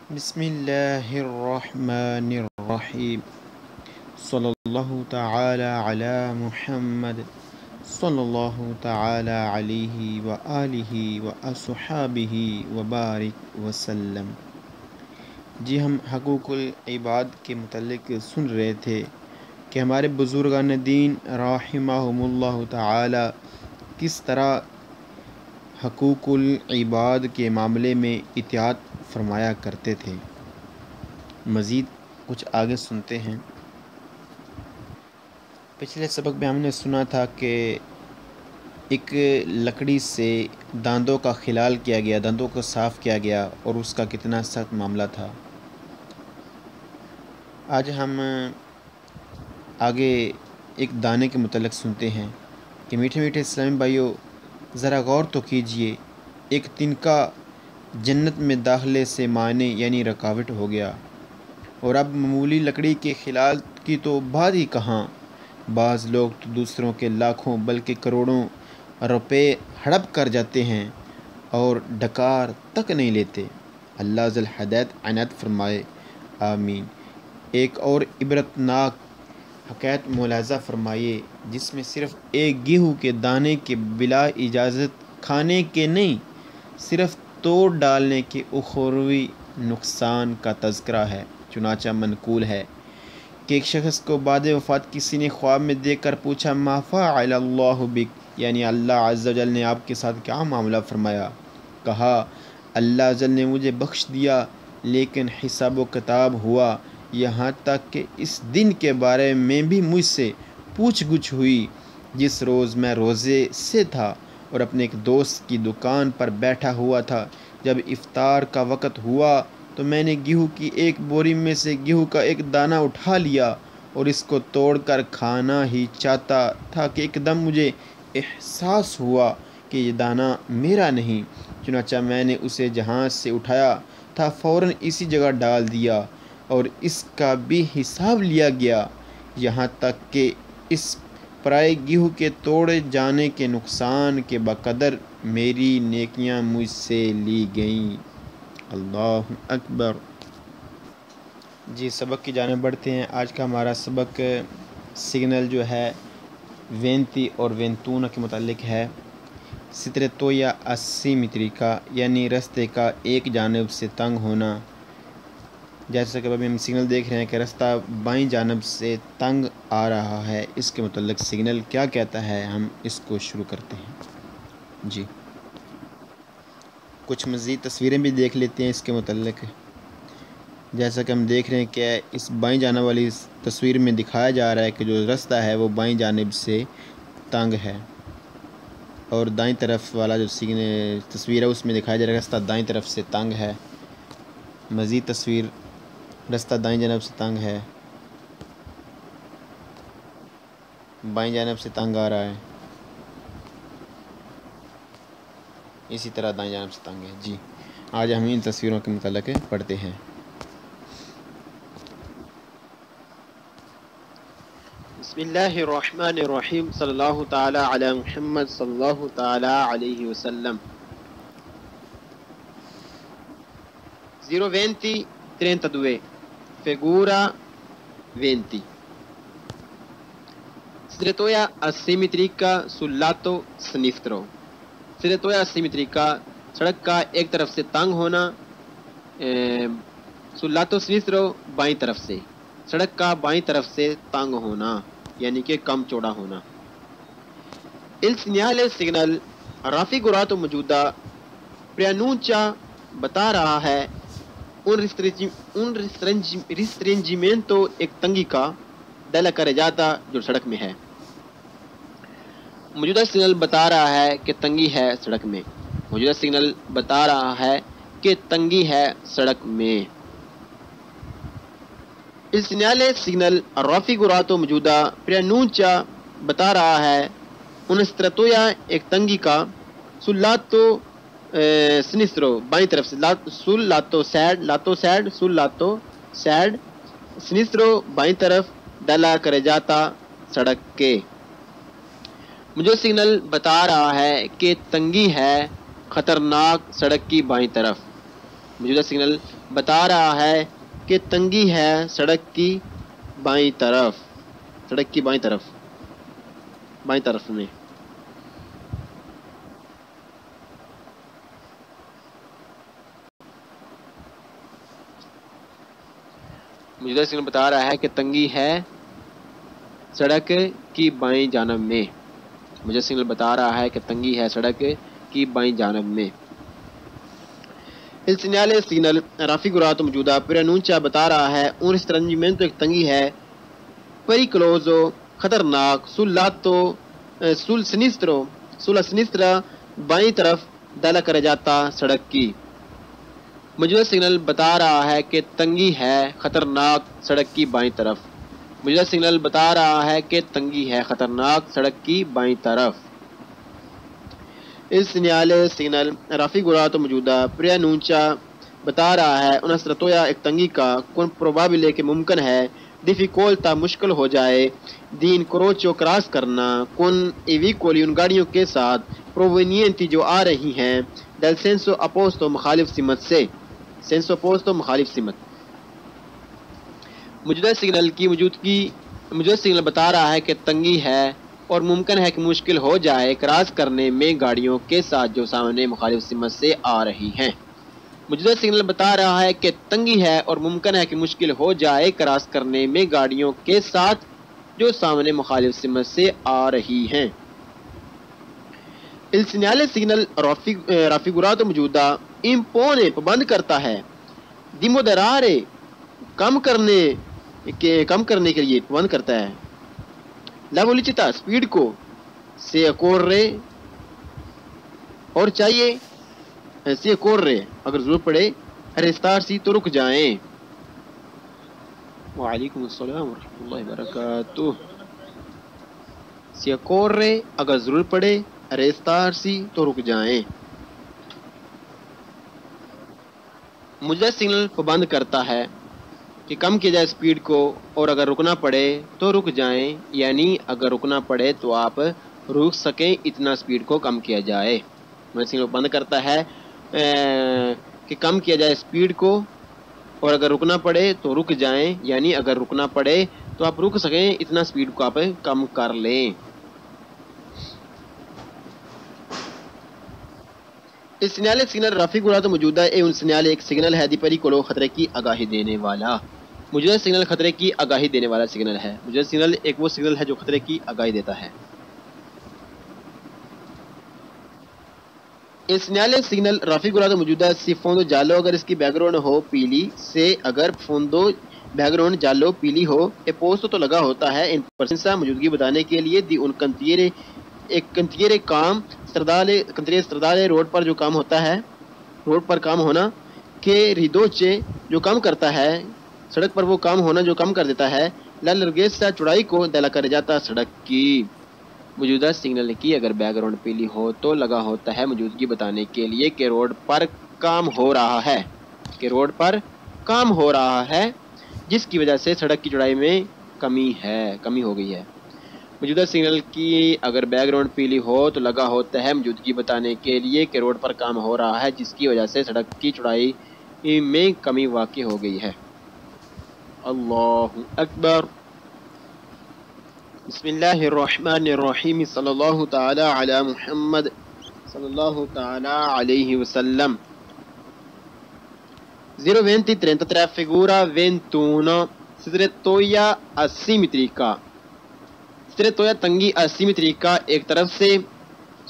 بسم اللہ الرحمن الرحیم صلی اللہ تعالی علی محمد صلی اللہ تعالی علیہ وآلہ واصحابہ وبارک وسلم۔ جی ہم حقوق العباد کے متعلق سن رہے تھے کہ ہمارے بزرگان دین رحمہم اللہ تعالی کس طرح حقوق العباد کے معاملے میں اطاعت فرمایا کرتے تھے۔ مزید کچھ آگے سنتے ہیں۔ پچھلے سبق میں ہم نے سنا تھا کہ ایک لکڑی سے داندوں کا خلال کیا گیا، داندوں کو صاف کیا گیا اور اس کا کتنا سخت معاملہ تھا۔ آج ہم آگے ایک دانے کے متعلق سنتے ہیں کہ میٹھے میٹھے اسلامی بھائیوں ذرا غور تو کیجئے، ایک تنکا جنت میں داخلے سے مانع یعنی رکاوٹ ہو گیا، اور اب معمولی لکڑی کے خلال کی تو بات ہی کہاں، بعض لوگ تو دوسروں کے لاکھوں بلکہ کروڑوں روپے ہڑپ کر جاتے ہیں اور ڈکار تک نہیں لیتے۔ اللہ ذو الہدایت عنایت فرمائے، آمین۔ ایک اور عبرتناک حکایت ملاحظہ فرمائیے جس میں صرف ایک گیہوں کے دانے کے بلا اجازت کھانے کے نہیں، صرف توڑ ڈالنے کے اخروی نقصان کا تذکرہ ہے۔ چنانچہ منقول ہے کہ ایک شخص کو بعد وفات کسی نے خواب میں دیکھ کر پوچھا، ما فعل اللہ بک، یعنی اللہ عز و جل نے آپ کے ساتھ کیا معاملہ فرمایا؟ کہا، اللہ عز و جل نے مجھے بخش دیا، لیکن حساب و کتاب ہوا، یہاں تک کہ اس دن کے بارے میں بھی مجھ سے پوچھ گچھ ہوئی جس روز میں روزے سے تھا اور اپنے ایک دوست کی دکان پر بیٹھا ہوا تھا۔ جب افطار کا وقت ہوا تو میں نے گیہوں کی ایک بوری میں سے گیہوں کا ایک دانہ اٹھا لیا اور اس کو توڑ کر کھانا ہی چاہتا تھا کہ ایک دم مجھے احساس ہوا کہ یہ دانہ میرا نہیں، چنانچہ میں نے اسے جہاں سے اٹھایا تھا فوراً اسی جگہ ڈال دیا اور اس کا بھی حساب لیا گیا، یہاں تک کہ اس پرائے گیہوں کے توڑے جانے کے نقصان کے بقدر میری نیکیاں مجھ سے لی گئیں۔ اللہ اکبر۔ جی سبق کی جانب بڑھتے ہیں۔ آج کا ہمارا سبق سگنل جو ہے وینتی اور وینتون کے متعلق ہے۔ سترتو یا اسیمیتری کا یعنی رستے کا ایک جانب سے تنگ ہونا۔ جیسا کہ ابھی ہم سگنل دیکھ رہے ہیں کہ رستہ بائیں جانب سے تنگ آ رہا ہے، اس کے متعلق سگنل کیا کہتا ہے، ہم اس کو شروع کرتے ہیں۔ جی کچھ مزید تصویریں بھی دیکھ لیتے ہیں اس کے متعلق۔ جیسا کہ ہم دیکھ رہے ہیں کہ اس بائیں جانب والی تصویر میں دکھایا جا رہا ہے کہ جو رستہ ہے وہ بائیں جانب سے تنگ ہے، اور دائیں طرف والا جو تصویر ہے اس میں دکھایا جا رہا ہے رستہ دائیں طرف سے تنگ ہے۔ مزید تصویر، رستہ دائیں جانب سے تنگ ہے، بائیں جانب سے تنگ آ رہا ہے، اسی طرح دائیں جانب سے تنگ ہے۔ جی آج ہم ان تصویروں کے متعلق پڑھتے ہیں۔ بسم اللہ الرحمن الرحیم صلی اللہ تعالی علی محمد صلی اللہ تعالی علیہ وسلم۔ 0:20:32 Figura 20. Strettoia asimmetrica sul lato sinistro. Strettoia asimmetrica سڑک کا ایک طرف سے تنگ ہونا، sul lato sinistro بائیں طرف سے، سڑک کا بائیں طرف سے تنگ ہونا یعنی کہ کم چوڑا ہونا۔ Il segnale signal raffigurato موجودہ preannuncia بتا رہا ہے un restringimento ایک تنگی کا della carreggiata جو سڑک میں ہے۔ موجودہ سگنل بتا رہا ہے کہ تنگی ہے سڑک میں، موجودہ سگنل بتا رہا ہے کہ تنگی ہے سڑک میں۔ Il segnale signal raffigurato موجودہ preannuncia بتا رہا ہے un strettoia ایک تنگی کا sul lato sinistro بائیں طرف سے، sul lato sad sinistro بائیں طرف della carreggiata سڑک کے۔ مجھے سگنل بتا رہا ہے کہ تنگی ہے خطرناک سڑک کی بائیں طرف۔ موجودہ سگنل بتا رہا ہے کہ تنگی ہے سڑک کی بائیں طرف، سڑک کی بائیں طرف میں۔ موجودہ سگنل بتا رہا ہے کہ تنگی ہے سڑک کی بائیں جانب میں۔ موجودہ سگنل بتا رہا ہے کہ تنگی ہے سڑک کی بائیں جانب میں۔ Il segnale signal raffigurato موجودہ پرانونچا بتا رہا ہے un restringimento ایک تنگی ہے pericoloso خطرناک sulla sinistra بائیں طرف dalla carreggiata سڑک کی۔ موجودہ سگنل بتا رہا ہے کہ تنگی ہے خطرناک سڑک کی بائیں طرف۔ موجودہ سگنل بتا رہا ہے کہ تنگی ہے خطرناک سڑک کی بائیں طرف۔ Il segnale signal raffigurato موجودہ preannuncia بتا رہا ہے una strettoia ایک تنگی کا con probabile کہ mumkin ہے difficoltà مشکل ہو جائے di incrocio کراس کرنا con i veicoli ان گاڑیوں کے ساتھ provenienti جو آ رہی ہیں del senso opposto مخالف سمت سے، senso opposto مخالف سمت۔ موجودہ سگنل بتا رہا ہے کہ تنگی ہے اور ممکن ہے کہ مشکل ہو جائے کراس کرنے میں گاڑیوں کے ساتھ جو سامنے مخالف سمت سے آ رہی ہیں۔ موجودہ سگنل بتا رہا ہے کہ تنگی ہے اور ممکن ہے کہ مشکل ہو جائے کراس کرنے میں گاڑیوں کے ساتھ جو سامنے مخالف سمت سے آ رہی ہیں۔ Il segnale signal raffigurato موجودہ impone پابند کرتا ہے di moderare کم کرنے کے لیے پابند کرتا ہے la velocità سپیڈ کو se occorre اور چاہیے se occorre اگر ضرورت پڑے restarsi تو رک جائیں۔ وعلیکم السلام ورحمۃ اللہ وبرکاتہ۔ se occorre اگر ضرورت پڑے restarsi تو رک جائیں۔ موجودہ سگنل پابند کرتا ہے کہ کم کیا جائے سپیڈ کو اور اگر رکنا پڑے تو رک جائیں، یعنی اگر رکنا پڑے تو آپ رک سکیں اتنا سپیڈ کو کم کیا جائے۔ موجودہ سگنل بند کرتا ہے کہ کم کیا جائے سپیڈ کو اور اگر رکنا پڑے تو رک جائیں، یعنی اگر رکنا پڑے تو آپ رک سکیں اتنا سپیڈ کو آپ کم کر لیں۔ اس سگنل raffigurato موجودہ un segnale ایک سگنل ہے di pericolo خطرے کی آگاہی دینے والا۔ موجودہ سگنل خطرے کی آگاہی دینے والا سگنل ہے۔ موجودہ سگنل ایک وہ سگنل ہے جو خطرے کی آگاہی دیتا ہے۔ Il segnale signal raffigurato موجودہ si fondo giallo اگر اس کی بیک گراؤنڈ ہو پیلی سے اگر fondo بیک گراؤنڈ giallo پیلی ہو e posto تو لگا ہوتا ہے ان پرسنسا موجودگی بتانے کے لیے di un cantiere ایک کنتیرے کام stradale روڈ پر جو کام ہوتا ہے، روڈ پر کام ہونا کہ riduce جو کم کرتا ہے، سڑک پر وہ کام ہونا جو کم کر دیتا ہے la larghezza چوڑائی کو della carreggiata سڑک کی۔ موجودہ سگنل کی اگر بیک گراؤنڈ پیلی ہو تو لگا ہوتا ہے موجودگی بتانے کے لیے کہ روڈ پر کام ہو رہا ہے، جس کی وجہ سے سڑک کی چوڑائی میں کمی ہو گئی ہے۔ موجودہ سگنل کی اگر بیک گراؤنڈ پیلی ہو تو لگا ہوتا ہے موجودگی بتانے کے لیے کہ روڈ پر کام ہو رہا ہے، جس کی وجہ سے سڑک کی چوڑائی میں کمی واقع ہو گئی ہے۔ اللہ اکبر۔ بسم اللہ الرحمن الرحیم، صلی اللہ تعالی علی محمد صلی اللہ تعالی علیہ وسلم۔ 02033 figura 21 strettoia asimmetrica۔ strettoia تنگی asimmetrica ایک طرف سے،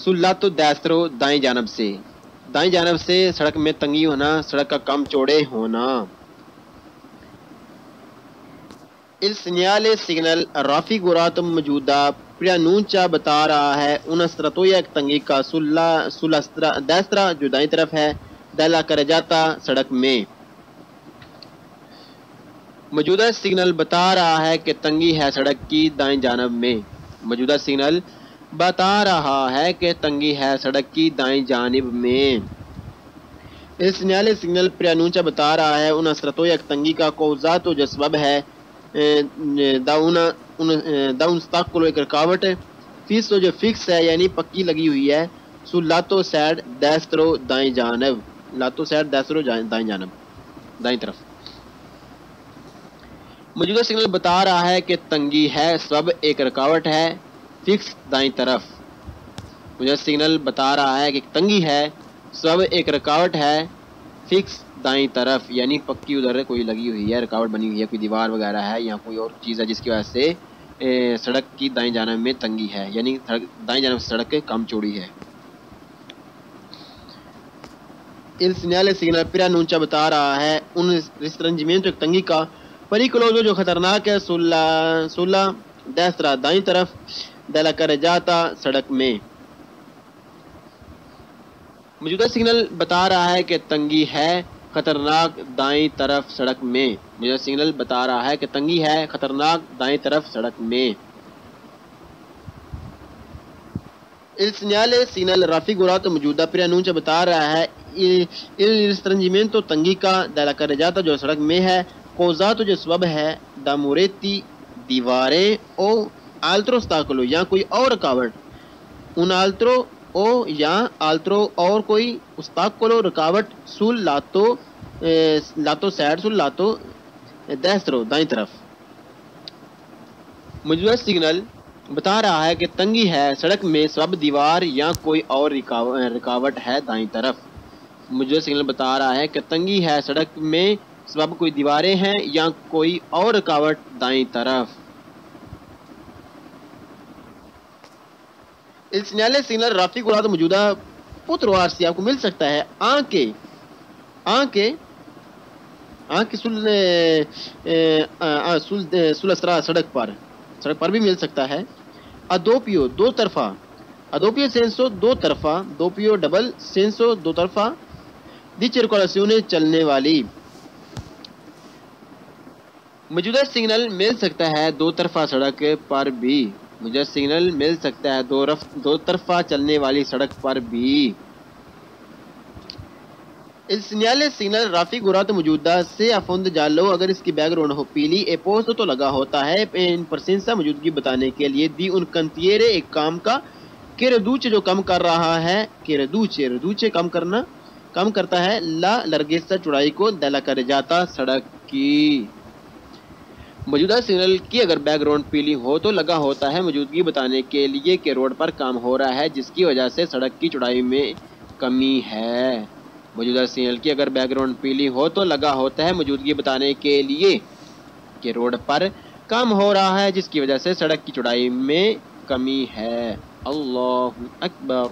sul lato destro دائیں جانب سے سڑک میں تنگی ہونا، سڑک کا کم چوڑے ہونا۔ Il segnale signal raffigurato موجودہ preannuncia بتا رہا ہے una strettoia ایک تنگی کا sulla destra جو دائیں طرف ہے della carreggiata سڑک میں۔ موجودہ سگنل بتا رہا ہے کہ تنگی ہے سڑک کی دائیں جانب میں۔ موجودہ سگنل بتا رہا ہے کہ تنگی ہے سڑک کی دائیں جانب میں۔ Il segnale signal preannuncia بتا رہا ہے una strettoia ایک تنگی کا causato جو سبب ہے da un ostacolo ایک رکاوٹ، fisso جو فکس ہے یعنی پکی لگی ہوئی ہے، sul lato side destro دائیں جانب، لاتو سائڈ دائیں دائیں جانب دائیں طرف۔ موجودہ سگنل بتا رہا ہے کہ تنگی ہے، سبب ایک رکاوٹ ہے، فکس دائیں طرف۔ موجودہ سگنل بتا رہا ہے کہ تنگی ہے، سبب ایک رکاوٹ ہے، فکس دائیں طرف، یعنی پکی ادھر کوئی لگی ہوئی ہے، رکاوٹ بنی ہوئی ہے، کوئی دیوار وغیرہ ہے یا کوئی اور چیز ہے جس کی وجہ سے سڑک کی دائیں جانب میں تنگی ہے، یعنی دائیں جانب سے سڑک کم چوڑی ہے۔ Il segnale preannuncia بتا رہا ہے un restringimento ایک تنگی کا، pericoloso جو خطرناک ہے، sulla destra دائیں طرف، della carreggiata سڑک میں۔ موجودہ سگنل بتا رہا ہے کہ تنگی ہے، خطرناک دائیں طرف سڑک میں۔ موجودہ سگنل بتا رہا ہے کہ تنگی ہے، خطرناک دائیں طرف سڑک میں۔ Il segnale signal raffigurato موجودہ preannuncia بتا رہا ہے il restringimento تنگی کا، della carreggiata جو سڑک میں ہے، causato جو سبب ہے، da muretti دیواریں، o altro ostacolo یا کوئی اور رکاوٹ، un altro o یا altro اور کوئی ostacolo رکاوٹ، sul lato side sul lato destro دائیں طرف۔ موجودہ سگنل بتا رہا ہے کہ تنگی ہے سڑک میں، سبب دیوار یا کوئی اور رکاوٹ ہے دائیں طرف۔ موجودہ سگنل بتا رہا ہے کہ تنگی ہے سڑک میں، سبب کوئی دیواریں ہیں یا کوئی اور رکاوٹ دائیں طرف۔ Il segnale signal raffigurato موجودہ پتروار سے آپ کو مل سکتا ہے سلسرا سڑک پر بھی مل سکتا ہے۔ ادوپیو دو طرفہ، ادوپیو سینسو دو طرفہ، دوپیو ڈبل سینسو دو طرفہ، دی چرکولیشن چلنے والی۔ موجودہ سگنل مل سکتا ہے دو طرفہ سڑک پر بھی، موجودہ سگنل مل سکتا ہے دو طرفہ چلنے والی سڑک پر بھی۔ Il segnale signal raffigurato موجودہ سے افوند جالو اگر اس کی بیک گراؤنڈ ہو پیلی، اے پوسٹ تو لگا ہوتا ہے ان پرسنسا موجودگی بتانے کے لیے، دی ان کنتیرے ایک کام کا، کہ ردوچے جو کم کر رہا ہے، کہ ردوچے کم کرتا ہے، لا لرگیسا چوڑائی کو، دلا کر جاتا سڑک کی۔ موجودہ سگنل کی اگر بیک گراؤنڈ پیلی ہو تو لگا ہوتا ہے موجودگی بتانے کے لیے کہ روڈ پر کام ہو رہا ہے جس کی وجہ سے سڑک کی چوڑائی میں کمی ہے۔ موجودہ سگنل کی اگر بیک گراؤنڈ پیلی ہو تو لگا ہوتا ہے موجودگی بتانے کے لیے کہ روڈ پر کام ہو رہا ہے جس کی وجہ سے سڑک کی چوڑائی میں کمی ہے۔ اللہ اکبر۔